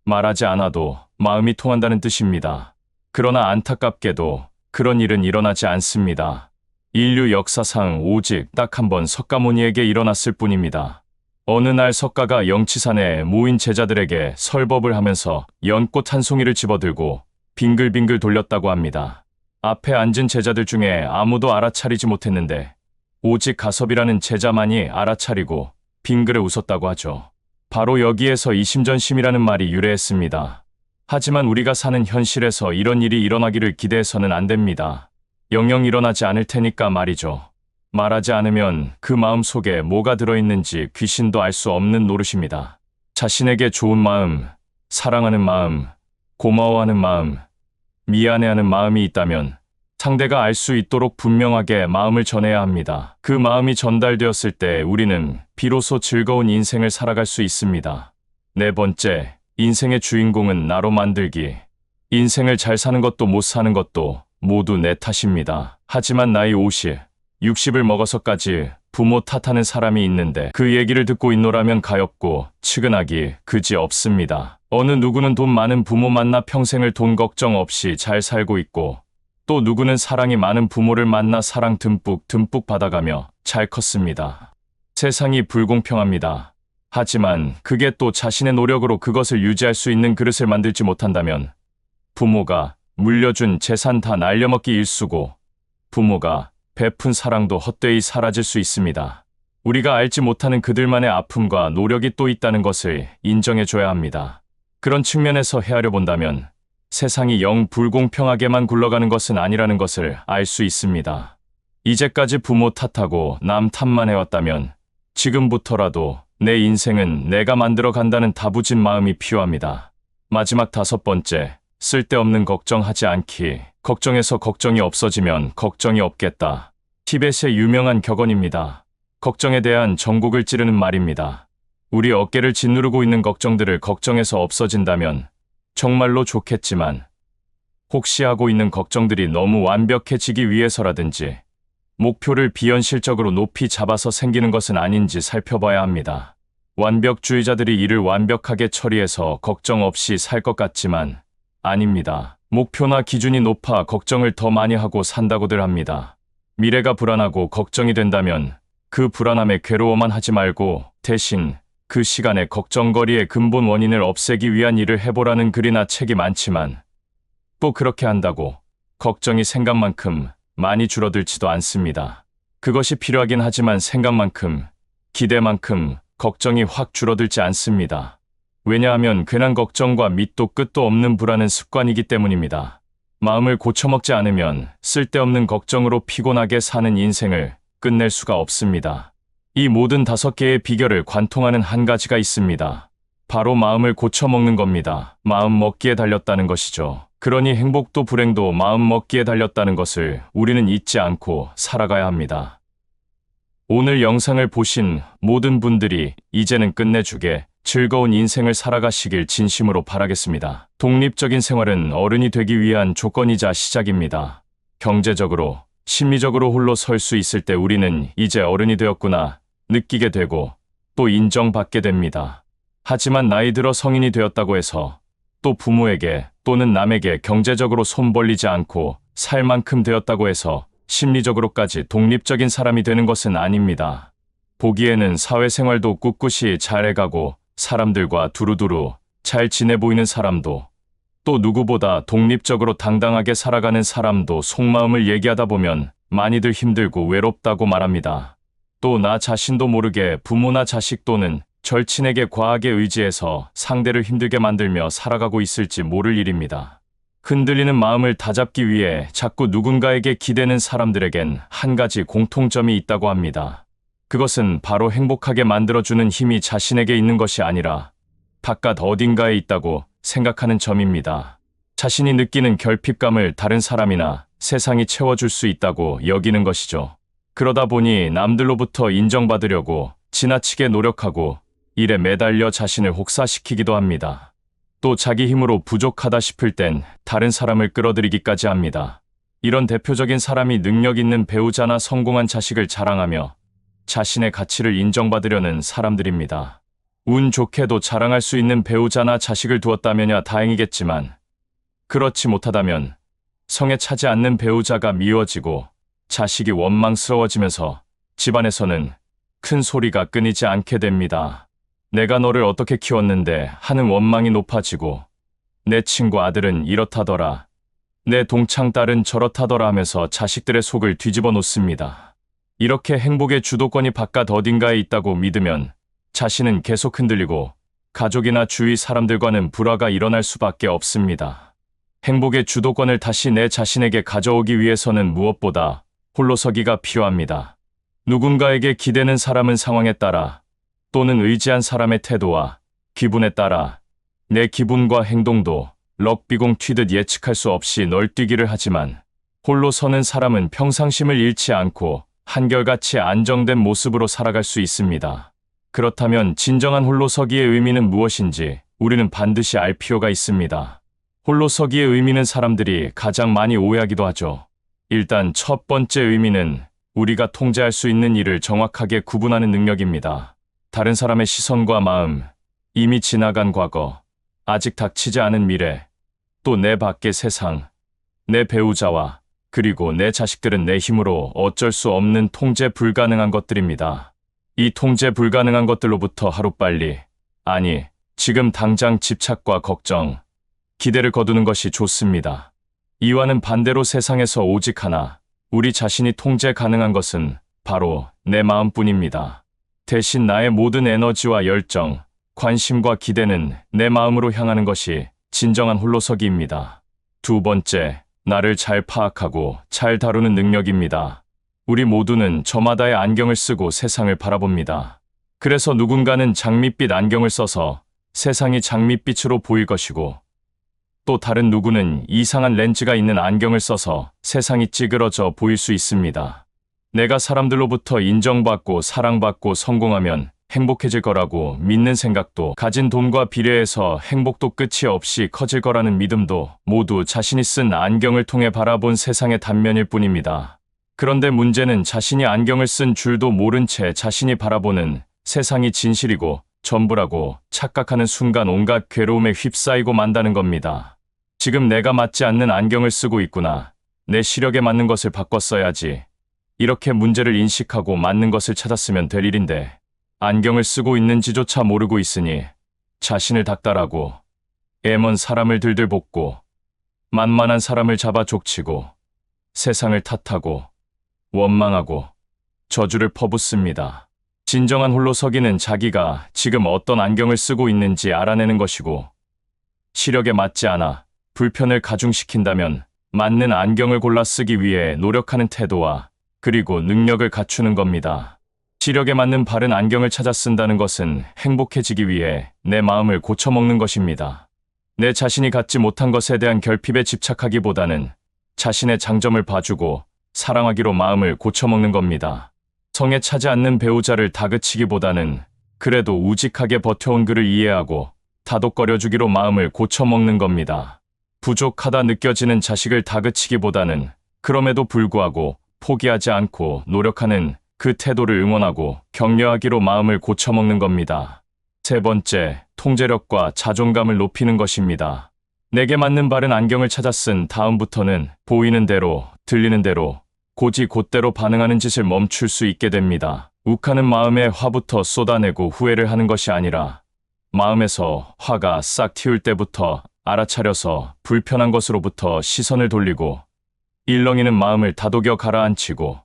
말하지 않아도 마음이 통한다는 뜻입니다. 그러나 안타깝게도 그런 일은 일어나지 않습니다. 인류 역사상 오직 딱 한 번 석가모니에게 일어났을 뿐입니다. 어느 날 석가가 영치산에 모인 제자들에게 설법을 하면서 연꽃 한 송이를 집어들고 빙글빙글 돌렸다고 합니다. 앞에 앉은 제자들 중에 아무도 알아차리지 못했는데 오직 가섭이라는 제자만이 알아차리고 빙그레 웃었다고 하죠. 바로 여기에서 이심전심이라는 말이 유래했습니다. 하지만 우리가 사는 현실에서 이런 일이 일어나기를 기대해서는 안 됩니다. 영영 일어나지 않을 테니까 말이죠. 말하지 않으면 그 마음 속에 뭐가 들어있는지 귀신도 알 수 없는 노릇입니다. 자신에게 좋은 마음, 사랑하는 마음, 고마워하는 마음, 미안해하는 마음이 있다면 상대가 알 수 있도록 분명하게 마음을 전해야 합니다. 그 마음이 전달되었을 때 우리는 비로소 즐거운 인생을 살아갈 수 있습니다. 네 번째, 인생의 주인공은 나로 만들기. 인생을 잘 사는 것도 못 사는 것도 모두 내 탓입니다. 하지만 나이 50, 60을 먹어서까지 부모 탓하는 사람이 있는데 그 얘기를 듣고 있노라면 가엾고 측은하기 그지 없습니다. 어느 누구는 돈 많은 부모 만나 평생을 돈 걱정 없이 잘 살고 있고 또 누구는 사랑이 많은 부모를 만나 사랑 듬뿍 받아가며 잘 컸습니다. 세상이 불공평합니다. 하지만 그게 또 자신의 노력으로 그것을 유지할 수 있는 그릇을 만들지 못한다면 부모가 물려준 재산 다 날려먹기 일쑤고 부모가 베푼 사랑도 헛되이 사라질 수 있습니다. 우리가 알지 못하는 그들만의 아픔과 노력이 또 있다는 것을 인정해줘야 합니다. 그런 측면에서 헤아려 본다면 세상이 영 불공평하게만 굴러가는 것은 아니라는 것을 알 수 있습니다. 이제까지 부모 탓하고 남 탓만 해왔다면 지금부터라도 내 인생은 내가 만들어 간다는 다부진 마음이 필요합니다. 마지막 다섯 번째, 쓸데없는 걱정하지 않기. 걱정해서 걱정이 없어지면 걱정이 없겠다. 티벳의 유명한 격언입니다. 걱정에 대한 전곡을 찌르는 말입니다. 우리 어깨를 짓누르고 있는 걱정들을 걱정해서 없어진다면 정말로 좋겠지만 혹시 하고 있는 걱정들이 너무 완벽해지기 위해서라든지 목표를 비현실적으로 높이 잡아서 생기는 것은 아닌지 살펴봐야 합니다. 완벽주의자들이 이를 완벽하게 처리해서 걱정 없이 살 것 같지만 아닙니다. 목표나 기준이 높아 걱정을 더 많이 하고 산다고들 합니다. 미래가 불안하고 걱정이 된다면 그 불안함에 괴로워만 하지 말고 대신 그 시간에 걱정거리의 근본 원인을 없애기 위한 일을 해보라는 글이나 책이 많지만 또 그렇게 한다고 걱정이 생각만큼 많이 줄어들지도 않습니다. 그것이 필요하긴 하지만 생각만큼, 기대만큼 걱정이 확 줄어들지 않습니다. 왜냐하면 괜한 걱정과 밑도 끝도 없는 불안은 습관이기 때문입니다. 마음을 고쳐먹지 않으면 쓸데없는 걱정으로 피곤하게 사는 인생을 끝낼 수가 없습니다. 이 모든 5개의 비결을 관통하는 한 가지가 있습니다. 바로 마음을 고쳐먹는 겁니다. 마음 먹기에 달렸다는 것이죠. 그러니 행복도 불행도 마음 먹기에 달렸다는 것을 우리는 잊지 않고 살아가야 합니다. 오늘 영상을 보신 모든 분들이 이제는 끝내주게 즐거운 인생을 살아가시길 진심으로 바라겠습니다. 독립적인 생활은 어른이 되기 위한 조건이자 시작입니다. 경제적으로, 심리적으로 홀로 설 수 있을 때 우리는 이제 어른이 되었구나 느끼게 되고 또 인정받게 됩니다. 하지만 나이 들어 성인이 되었다고 해서 또 부모에게 또는 남에게 경제적으로 손 벌리지 않고 살 만큼 되었다고 해서 심리적으로까지 독립적인 사람이 되는 것은 아닙니다. 보기에는 사회생활도 꿋꿋이 잘해가고 사람들과 두루두루 잘 지내 보이는 사람도, 또 누구보다 독립적으로 당당하게 살아가는 사람도 속마음을 얘기하다 보면 많이들 힘들고 외롭다고 말합니다. 또 나 자신도 모르게 부모나 자식 또는 절친에게 과하게 의지해서 상대를 힘들게 만들며 살아가고 있을지 모를 일입니다. 흔들리는 마음을 다잡기 위해 자꾸 누군가에게 기대는 사람들에겐 한 가지 공통점이 있다고 합니다. 그것은 바로 행복하게 만들어주는 힘이 자신에게 있는 것이 아니라 바깥 어딘가에 있다고 생각하는 점입니다. 자신이 느끼는 결핍감을 다른 사람이나 세상이 채워줄 수 있다고 여기는 것이죠. 그러다 보니 남들로부터 인정받으려고 지나치게 노력하고 일에 매달려 자신을 혹사시키기도 합니다. 또 자기 힘으로 부족하다 싶을 땐 다른 사람을 끌어들이기까지 합니다. 이런 대표적인 사람이 능력 있는 배우자나 성공한 자식을 자랑하며 자신의 가치를 인정받으려는 사람들입니다. 운 좋게도 자랑할 수 있는 배우자나 자식을 두었다면야 다행이겠지만 그렇지 못하다면 성에 차지 않는 배우자가 미워지고 자식이 원망스러워지면서 집안에서는 큰 소리가 끊이지 않게 됩니다. 내가 너를 어떻게 키웠는데 하는 원망이 높아지고 내 친구 아들은 이렇다더라, 내 동창 딸은 저렇다더라 하면서 자식들의 속을 뒤집어 놓습니다. 이렇게 행복의 주도권이 바깥 어딘가에 있다고 믿으면 자신은 계속 흔들리고 가족이나 주위 사람들과는 불화가 일어날 수밖에 없습니다. 행복의 주도권을 다시 내 자신에게 가져오기 위해서는 무엇보다 홀로서기가 필요합니다. 누군가에게 기대는 사람은 상황에 따라 또는 의지한 사람의 태도와 기분에 따라 내 기분과 행동도 럭비공 튀듯 예측할 수 없이 널뛰기를 하지만 홀로 서는 사람은 평상심을 잃지 않고 한결같이 안정된 모습으로 살아갈 수 있습니다. 그렇다면 진정한 홀로서기의 의미는 무엇인지 우리는 반드시 알 필요가 있습니다. 홀로서기의 의미는 사람들이 가장 많이 오해하기도 하죠. 일단 첫 번째 의미는 우리가 통제할 수 있는 일을 정확하게 구분하는 능력입니다. 다른 사람의 시선과 마음, 이미 지나간 과거, 아직 닥치지 않은 미래, 또 내 밖의 세상, 내 배우자와 그리고 내 자식들은 내 힘으로 어쩔 수 없는 통제 불가능한 것들입니다. 이 통제 불가능한 것들로부터 하루빨리, 아니, 지금 당장 집착과 걱정, 기대를 거두는 것이 좋습니다. 이와는 반대로 세상에서 오직 하나, 우리 자신이 통제 가능한 것은 바로 내 마음뿐입니다. 대신 나의 모든 에너지와 열정, 관심과 기대는 내 마음으로 향하는 것이 진정한 홀로서기입니다. 두 번째, 나를 잘 파악하고 잘 다루는 능력입니다. 우리 모두는 저마다의 안경을 쓰고 세상을 바라봅니다. 그래서 누군가는 장밋빛 안경을 써서 세상이 장밋빛으로 보일 것이고, 또 다른 누구는 이상한 렌즈가 있는 안경을 써서 세상이 찌그러져 보일 수 있습니다. 내가 사람들로부터 인정받고 사랑받고 성공하면 행복해질 거라고 믿는 생각도, 가진 돈과 비례해서 행복도 끝이 없이 커질 거라는 믿음도 모두 자신이 쓴 안경을 통해 바라본 세상의 단면일 뿐입니다. 그런데 문제는 자신이 안경을 쓴 줄도 모른 채 자신이 바라보는 세상이 진실이고 전부라고 착각하는 순간 온갖 괴로움에 휩싸이고 만다는 겁니다. 지금 내가 맞지 않는 안경을 쓰고 있구나. 내 시력에 맞는 것을 바꿨어야지. 이렇게 문제를 인식하고 맞는 것을 찾았으면 될 일인데 안경을 쓰고 있는지조차 모르고 있으니 자신을 닥달하고 애먼 사람을 들들 볶고 만만한 사람을 잡아 족치고 세상을 탓하고 원망하고 저주를 퍼붓습니다. 진정한 홀로서기는 자기가 지금 어떤 안경을 쓰고 있는지 알아내는 것이고, 시력에 맞지 않아 불편을 가중시킨다면 맞는 안경을 골라 쓰기 위해 노력하는 태도와 그리고 능력을 갖추는 겁니다. 시력에 맞는 바른 안경을 찾아 쓴다는 것은 행복해지기 위해 내 마음을 고쳐먹는 것입니다. 내 자신이 갖지 못한 것에 대한 결핍에 집착하기보다는 자신의 장점을 봐주고 사랑하기로 마음을 고쳐먹는 겁니다. 성에 차지 않는 배우자를 다그치기보다는 그래도 우직하게 버텨온 그를 이해하고 다독거려주기로 마음을 고쳐먹는 겁니다. 부족하다 느껴지는 자식을 다그치기보다는 그럼에도 불구하고 포기하지 않고 노력하는 그 태도를 응원하고 격려하기로 마음을 고쳐먹는 겁니다. 세 번째, 통제력과 자존감을 높이는 것입니다. 내게 맞는 바른 안경을 찾아 쓴 다음부터는 보이는 대로, 들리는 대로, 고지 곧대로 반응하는 짓을 멈출 수 있게 됩니다. 욱하는 마음에 화부터 쏟아내고 후회를 하는 것이 아니라 마음에서 화가 싹 틔울 때부터 알아차려서 불편한 것으로부터 시선을 돌리고 일렁이는 마음을 다독여 가라앉히고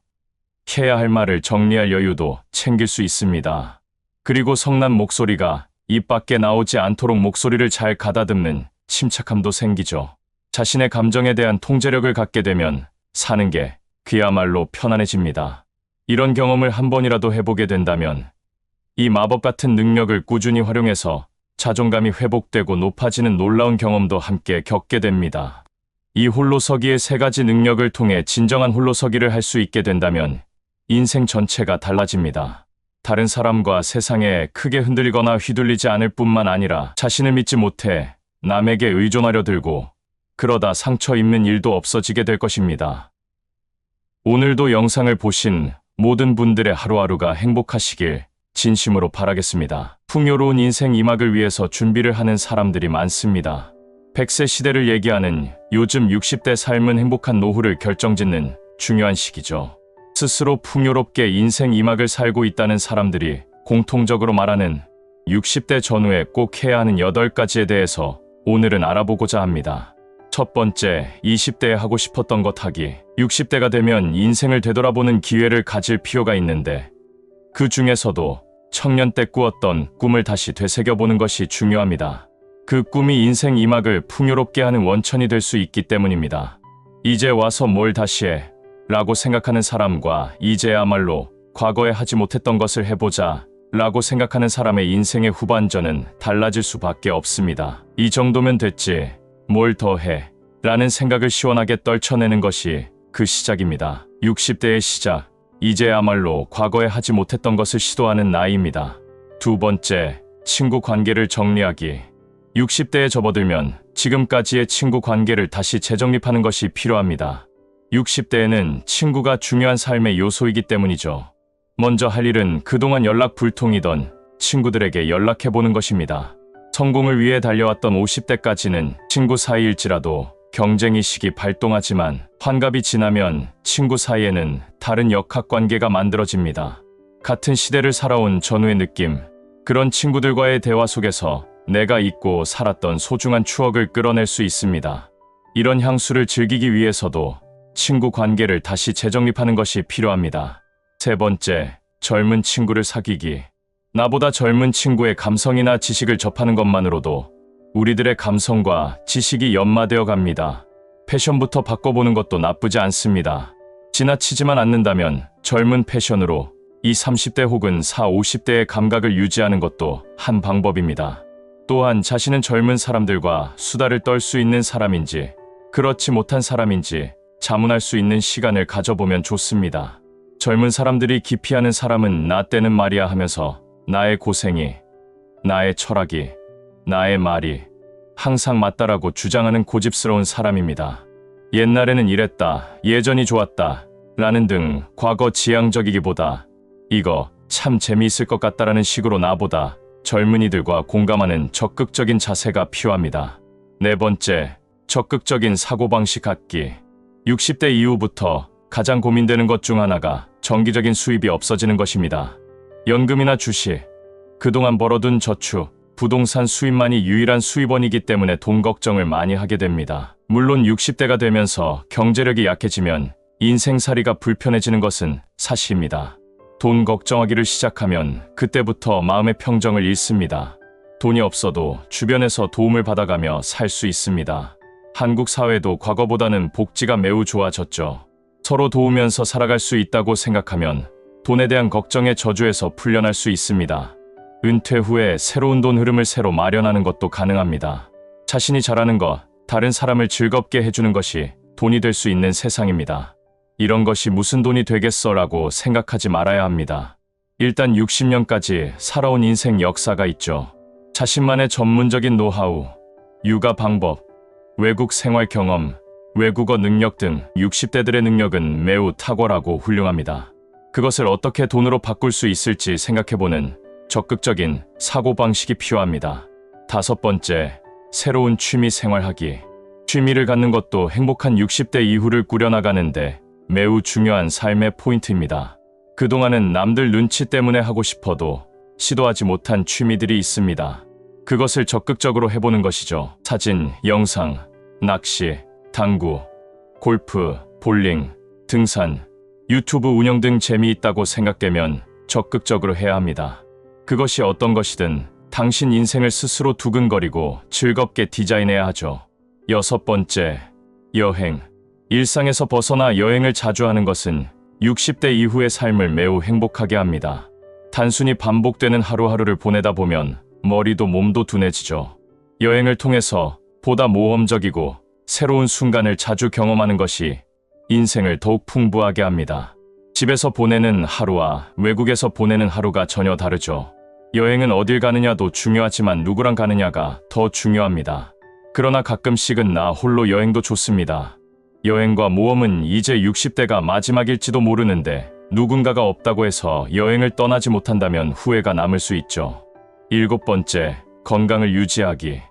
해야 할 말을 정리할 여유도 챙길 수 있습니다. 그리고 성난 목소리가 입 밖에 나오지 않도록 목소리를 잘 가다듬는 침착함도 생기죠. 자신의 감정에 대한 통제력을 갖게 되면 사는 게 그야말로 편안해집니다. 이런 경험을 한 번이라도 해보게 된다면 이 마법 같은 능력을 꾸준히 활용해서 자존감이 회복되고 높아지는 놀라운 경험도 함께 겪게 됩니다. 이 홀로서기의 3가지 능력을 통해 진정한 홀로서기를 할 수 있게 된다면 인생 전체가 달라집니다. 다른 사람과 세상에 크게 흔들리거나 휘둘리지 않을 뿐만 아니라 자신을 믿지 못해 남에게 의존하려 들고 그러다 상처 입는 일도 없어지게 될 것입니다. 오늘도 영상을 보신 모든 분들의 하루하루가 행복하시길 진심으로 바라겠습니다. 풍요로운 인생 2막을 위해서 준비를 하는 사람들이 많습니다. 100세 시대를 얘기하는 요즘 60대 삶은 행복한 노후를 결정짓는 중요한 시기죠. 스스로 풍요롭게 인생 2막을 살고 있다는 사람들이 공통적으로 말하는 60대 전후에 꼭 해야 하는 8가지에 대해서 오늘은 알아보고자 합니다. 첫 번째, 20대에 하고 싶었던 것 하기. 60대가 되면 인생을 되돌아보는 기회를 가질 필요가 있는데 그 중에서도 청년 때 꾸었던 꿈을 다시 되새겨보는 것이 중요합니다. 그 꿈이 인생 2막을 풍요롭게 하는 원천이 될 수 있기 때문입니다. 이제 와서 뭘 다시 해? 라고 생각하는 사람과 이제야말로 과거에 하지 못했던 것을 해보자 라고 생각하는 사람의 인생의 후반전은 달라질 수밖에 없습니다. 이 정도면 됐지, 뭘 더 해? 라는 생각을 시원하게 떨쳐내는 것이 그 시작입니다. 60대의 시작, 이제야말로 과거에 하지 못했던 것을 시도하는 나이입니다. 두 번째, 친구 관계를 정리하기. 60대에 접어들면 지금까지의 친구 관계를 다시 재정립하는 것이 필요합니다. 60대에는 친구가 중요한 삶의 요소이기 때문이죠. 먼저 할 일은 그동안 연락 불통이던 친구들에게 연락해보는 것입니다. 성공을 위해 달려왔던 50대까지는 친구 사이일지라도 경쟁의식이 발동하지만 환갑이 지나면 친구 사이에는 다른 역학관계가 만들어집니다. 같은 시대를 살아온 전후의 느낌, 그런 친구들과의 대화 속에서 내가 잊고 살았던 소중한 추억을 끌어낼 수 있습니다. 이런 향수를 즐기기 위해서도 친구 관계를 다시 재정립하는 것이 필요합니다. 세 번째, 젊은 친구를 사귀기. 나보다 젊은 친구의 감성이나 지식을 접하는 것만으로도 우리들의 감성과 지식이 연마되어 갑니다. 패션부터 바꿔보는 것도 나쁘지 않습니다. 지나치지만 않는다면 젊은 패션으로 20, 30대 혹은 40, 50대의 감각을 유지하는 것도 한 방법입니다. 또한 자신은 젊은 사람들과 수다를 떨 수 있는 사람인지 그렇지 못한 사람인지 자문할 수 있는 시간을 가져보면 좋습니다. 젊은 사람들이 기피하는 사람은 나 때는 말이야 하면서 나의 고생이, 나의 철학이, 나의 말이 항상 맞다라고 주장하는 고집스러운 사람입니다. 옛날에는 이랬다, 예전이 좋았다 라는 등 과거 지향적이기보다 이거 참 재미있을 것 같다라는 식으로 나보다 젊은이들과 공감하는 적극적인 자세가 필요합니다. 네 번째, 적극적인 사고방식 갖기. 60대 이후부터 가장 고민되는 것 중 하나가 정기적인 수입이 없어지는 것입니다. 연금이나 주식, 그동안 벌어둔 저축, 부동산 수입만이 유일한 수입원이기 때문에 돈 걱정을 많이 하게 됩니다. 물론 60대가 되면서 경제력이 약해지면 인생살이가 불편해지는 것은 사실입니다. 돈 걱정하기를 시작하면 그때부터 마음의 평정을 잃습니다. 돈이 없어도 주변에서 도움을 받아가며 살 수 있습니다. 한국 사회도 과거보다는 복지가 매우 좋아졌죠. 서로 도우면서 살아갈 수 있다고 생각하면 돈에 대한 걱정의 저주에서 풀려날 수 있습니다. 은퇴 후에 새로운 돈 흐름을 새로 마련하는 것도 가능합니다. 자신이 잘하는 것, 다른 사람을 즐겁게 해주는 것이 돈이 될 수 있는 세상입니다. 이런 것이 무슨 돈이 되겠어라고 생각하지 말아야 합니다. 일단 60년까지 살아온 인생 역사가 있죠. 자신만의 전문적인 노하우, 육아 방법, 외국 생활 경험, 외국어 능력 등 60대들의 능력은 매우 탁월하고 훌륭합니다. 그것을 어떻게 돈으로 바꿀 수 있을지 생각해보는 적극적인 사고방식이 필요합니다. 다섯 번째, 새로운 취미 생활하기. 취미를 갖는 것도 행복한 60대 이후를 꾸려나가는데 매우 중요한 삶의 포인트입니다. 그동안은 남들 눈치 때문에 하고 싶어도 시도하지 못한 취미들이 있습니다. 그것을 적극적으로 해보는 것이죠. 사진, 영상, 낚시, 당구, 골프, 볼링, 등산, 유튜브 운영 등 재미있다고 생각되면 적극적으로 해야 합니다. 그것이 어떤 것이든 당신 인생을 스스로 두근거리고 즐겁게 디자인해야 하죠. 6번째, 여행. 일상에서 벗어나 여행을 자주 하는 것은 60대 이후의 삶을 매우 행복하게 합니다. 단순히 반복되는 하루하루를 보내다 보면 머리도 몸도 둔해지죠. 여행을 통해서 보다 모험적이고 새로운 순간을 자주 경험하는 것이 인생을 더욱 풍부하게 합니다. 집에서 보내는 하루와 외국에서 보내는 하루가 전혀 다르죠. 여행은 어딜 가느냐도 중요하지만 누구랑 가느냐가 더 중요합니다. 그러나 가끔씩은 나 홀로 여행도 좋습니다. 여행과 모험은 이제 60대가 마지막일지도 모르는데 누군가가 없다고 해서 여행을 떠나지 못한다면 후회가 남을 수 있죠. 7번째, 건강을 유지하기.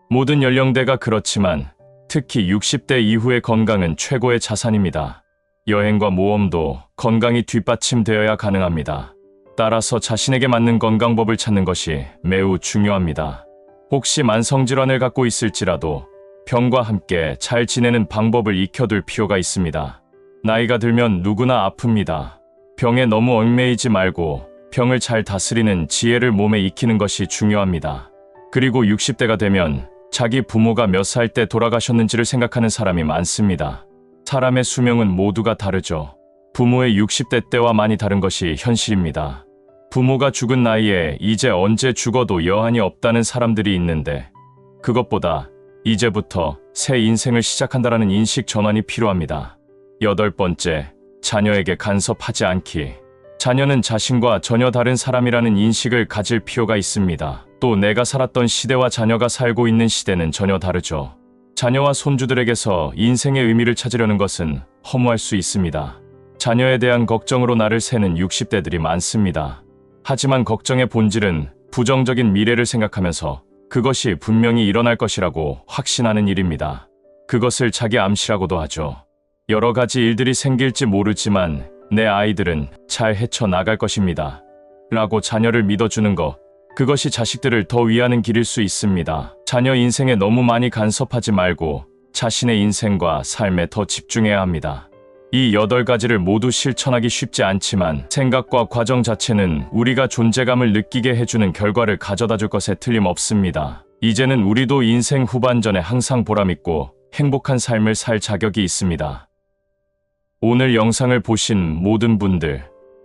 모든 연령대가 그렇지만 특히 60대 이후의 건강은 최고의 자산입니다. 여행과 모험도 건강이 뒷받침되어야 가능합니다. 따라서 자신에게 맞는 건강법을 찾는 것이 매우 중요합니다. 혹시 만성질환을 갖고 있을지라도 병과 함께 잘 지내는 방법을 익혀둘 필요가 있습니다. 나이가 들면 누구나 아픕니다. 병에 너무 얽매이지 말고 병을 잘 다스리는 지혜를 몸에 익히는 것이 중요합니다. 그리고 60대가 되면 자기 부모가 몇 살 때 돌아가셨는지를 생각하는 사람이 많습니다. 사람의 수명은 모두가 다르죠. 부모의 60대 때와 많이 다른 것이 현실입니다. 부모가 죽은 나이에 이제 언제 죽어도 여한이 없다는 사람들이 있는데 그것보다 이제부터 새 인생을 시작한다라는 인식 전환이 필요합니다. 8번째, 자녀에게 간섭하지 않기. 자녀는 자신과 전혀 다른 사람이라는 인식을 가질 필요가 있습니다. 또 내가 살았던 시대와 자녀가 살고 있는 시대는 전혀 다르죠. 자녀와 손주들에게서 인생의 의미를 찾으려는 것은 허무할 수 있습니다. 자녀에 대한 걱정으로 나를 새는 60대들이 많습니다. 하지만 걱정의 본질은 부정적인 미래를 생각하면서 그것이 분명히 일어날 것이라고 확신하는 일입니다. 그것을 자기 암시라고도 하죠. 여러 가지 일들이 생길지 모르지만 내 아이들은 잘 헤쳐나갈 것입니다. 라고 자녀를 믿어주는 것, 그것이 자식들을 더 위하는 길일 수 있습니다. 자녀 인생에 너무 많이 간섭하지 말고 자신의 인생과 삶에 더 집중해야 합니다. 이 8가지를 모두 실천하기 쉽지 않지만 생각과 과정 자체는 우리가 존재감을 느끼게 해주는 결과를 가져다 줄 것에 틀림없습니다. 이제는 우리도 인생 후반전에 항상 보람있고 행복한 삶을 살 자격이 있습니다. 오늘 영상을 보신 모든 분들,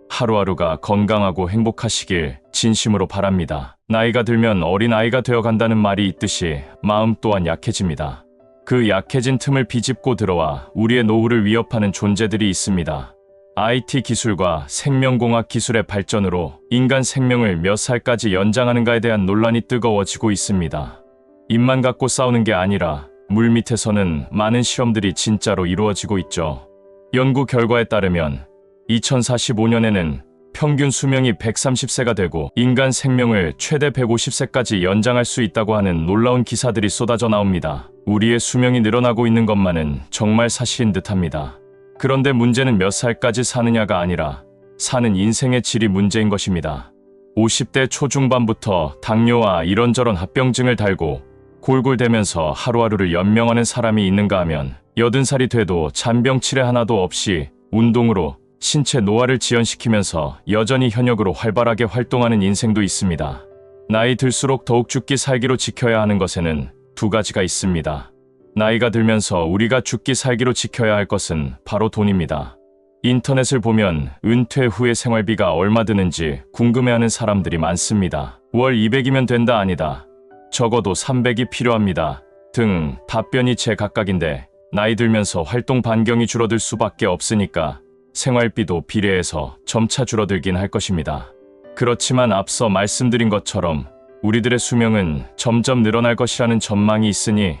하루하루가 건강하고 행복하시길 진심으로 바랍니다. 나이가 들면 어린아이가 되어간다는 말이 있듯이 마음 또한 약해집니다. 그 약해진 틈을 비집고 들어와 우리의 노후를 위협하는 존재들이 있습니다. IT 기술과 생명공학 기술의 발전으로 인간 생명을 몇 살까지 연장하는가에 대한 논란이 뜨거워지고 있습니다. 입만 갖고 싸우는 게 아니라 물밑에서는 많은 실험들이 진짜로 이루어지고 있죠. 연구 결과에 따르면 2045년에는 평균 수명이 130세가 되고 인간 생명을 최대 150세까지 연장할 수 있다고 하는 놀라운 기사들이 쏟아져 나옵니다. 우리의 수명이 늘어나고 있는 것만은 정말 사실인 듯합니다. 그런데 문제는 몇 살까지 사느냐가 아니라 사는 인생의 질이 문제인 것입니다. 50대 초중반부터 당뇨와 이런저런 합병증을 달고 골골대면서 하루하루를 연명하는 사람이 있는가 하면 80살이 돼도 잔병 치레 하나도 없이 운동으로 신체 노화를 지연시키면서 여전히 현역으로 활발하게 활동하는 인생도 있습니다. 나이 들수록 더욱 죽기 살기로 지켜야 하는 것에는 2가지가 있습니다. 나이가 들면서 우리가 죽기 살기로 지켜야 할 것은 바로 돈입니다. 인터넷을 보면 은퇴 후의 생활비가 얼마 드는지 궁금해하는 사람들이 많습니다. 월 200이면 된다 아니다. 적어도 300이 필요합니다. 등 답변이 제각각인데 나이 들면서 활동 반경이 줄어들 수밖에 없으니까 생활비도 비례해서 점차 줄어들긴 할 것입니다. 그렇지만 앞서 말씀드린 것처럼 우리들의 수명은 점점 늘어날 것이라는 전망이 있으니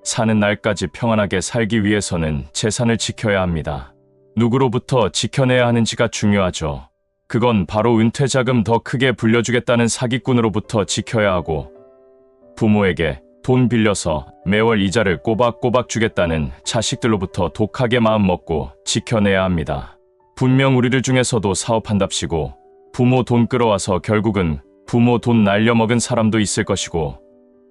사는 날까지 평안하게 살기 위해서는 재산을 지켜야 합니다. 누구로부터 지켜내야 하는지가 중요하죠. 그건 바로 은퇴자금 더 크게 불려주겠다는 사기꾼으로부터 지켜야 하고 부모에게 돈 빌려서 매월 이자를 꼬박꼬박 주겠다는 자식들로부터 독하게 마음먹고 지켜내야 합니다. 분명 우리들 중에서도 사업한답시고 부모 돈 끌어와서 결국은 부모 돈 날려먹은 사람도 있을 것이고,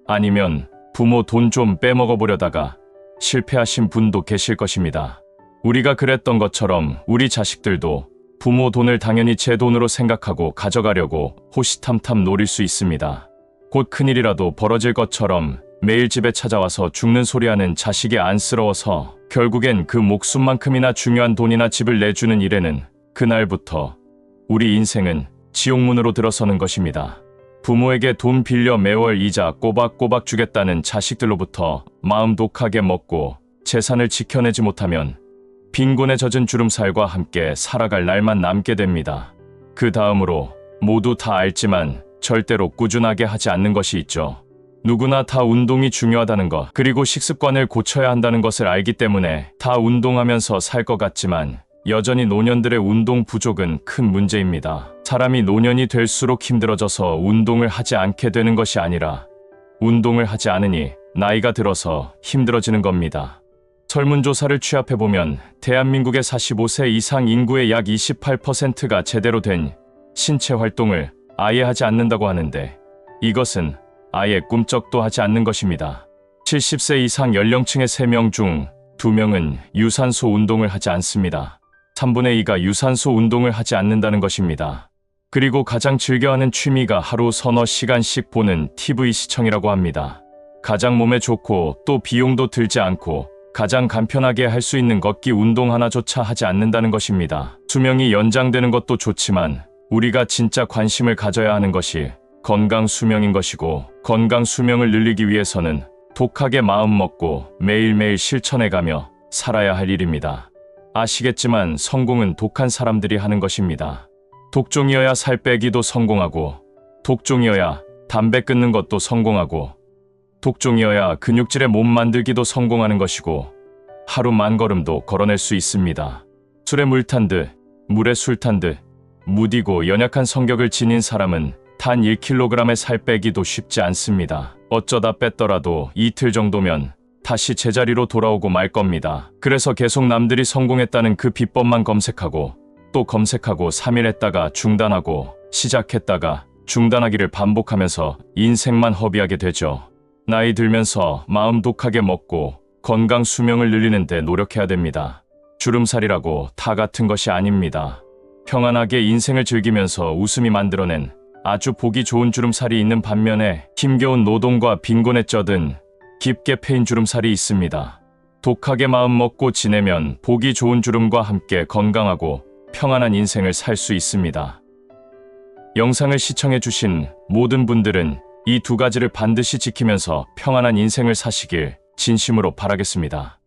아니면 부모 돈 좀 빼먹어보려다가 실패하신 분도 계실 것입니다. 우리가 그랬던 것처럼 우리 자식들도 부모 돈을 당연히 제 돈으로 생각하고 가져가려고 호시탐탐 노릴 수 있습니다. 곧 큰일이라도 벌어질 것처럼 매일 집에 찾아와서 죽는 소리하는 자식이 안쓰러워서 결국엔 그 목숨만큼이나 중요한 돈이나 집을 내주는 일에는 그날부터 우리 인생은 지옥문으로 들어서는 것입니다. 부모에게 돈 빌려 매월 이자 꼬박꼬박 주겠다는 자식들로부터 마음 독하게 먹고 재산을 지켜내지 못하면 빈곤에 젖은 주름살과 함께 살아갈 날만 남게 됩니다. 그 다음으로 모두 다 알지만 절대로 꾸준하게 하지 않는 것이 있죠. 누구나 다 운동이 중요하다는 것, 그리고 식습관을 고쳐야 한다는 것을 알기 때문에 다 운동하면서 살 것 같지만 여전히 노년들의 운동 부족은 큰 문제입니다. 사람이 노년이 될수록 힘들어져서 운동을 하지 않게 되는 것이 아니라 운동을 하지 않으니 나이가 들어서 힘들어지는 겁니다. 설문조사를 취합해보면 대한민국의 45세 이상 인구의 약 28%가 제대로 된 신체 활동을 아예 하지 않는다고 하는데, 이것은 아예 꿈쩍도 하지 않는 것입니다. 70세 이상 연령층의 3명 중 2명은 유산소 운동을 하지 않습니다. 3분의 2가 유산소 운동을 하지 않는다는 것입니다. 그리고 가장 즐겨하는 취미가 하루 서너 시간씩 보는 TV 시청이라고 합니다. 가장 몸에 좋고 또 비용도 들지 않고 가장 간편하게 할 수 있는 걷기 운동 하나조차 하지 않는다는 것입니다. 수명이 연장되는 것도 좋지만 우리가 진짜 관심을 가져야 하는 것이 건강 수명인 것이고, 건강 수명을 늘리기 위해서는 독하게 마음먹고 매일매일 실천해가며 살아야 할 일입니다. 아시겠지만 성공은 독한 사람들이 하는 것입니다. 독종이어야 살 빼기도 성공하고, 독종이어야 담배 끊는 것도 성공하고, 독종이어야 근육질의 몸 만들기도 성공하는 것이고, 하루 10,000걸음도 걸어낼 수 있습니다. 술에 물 탄 듯, 물에 술 탄 듯, 무디고 연약한 성격을 지닌 사람은 단 1kg의 살 빼기도 쉽지 않습니다. 어쩌다 뺐더라도 이틀 정도면 다시 제자리로 돌아오고 말 겁니다. 그래서 계속 남들이 성공했다는 그 비법만 검색하고 또 검색하고 3일 했다가 중단하고 시작했다가 중단하기를 반복하면서 인생만 허비하게 되죠. 나이 들면서 마음 독하게 먹고 건강 수명을 늘리는 데 노력해야 됩니다. 주름살이라고 다 같은 것이 아닙니다. 평안하게 인생을 즐기면서 웃음이 만들어낸 아주 보기 좋은 주름살이 있는 반면에 힘겨운 노동과 빈곤에 쩌든 깊게 패인 주름살이 있습니다. 독하게 마음 먹고 지내면 보기 좋은 주름과 함께 건강하고 평안한 인생을 살 수 있습니다. 영상을 시청해주신 모든 분들은 이 두 가지를 반드시 지키면서 평안한 인생을 사시길 진심으로 바라겠습니다.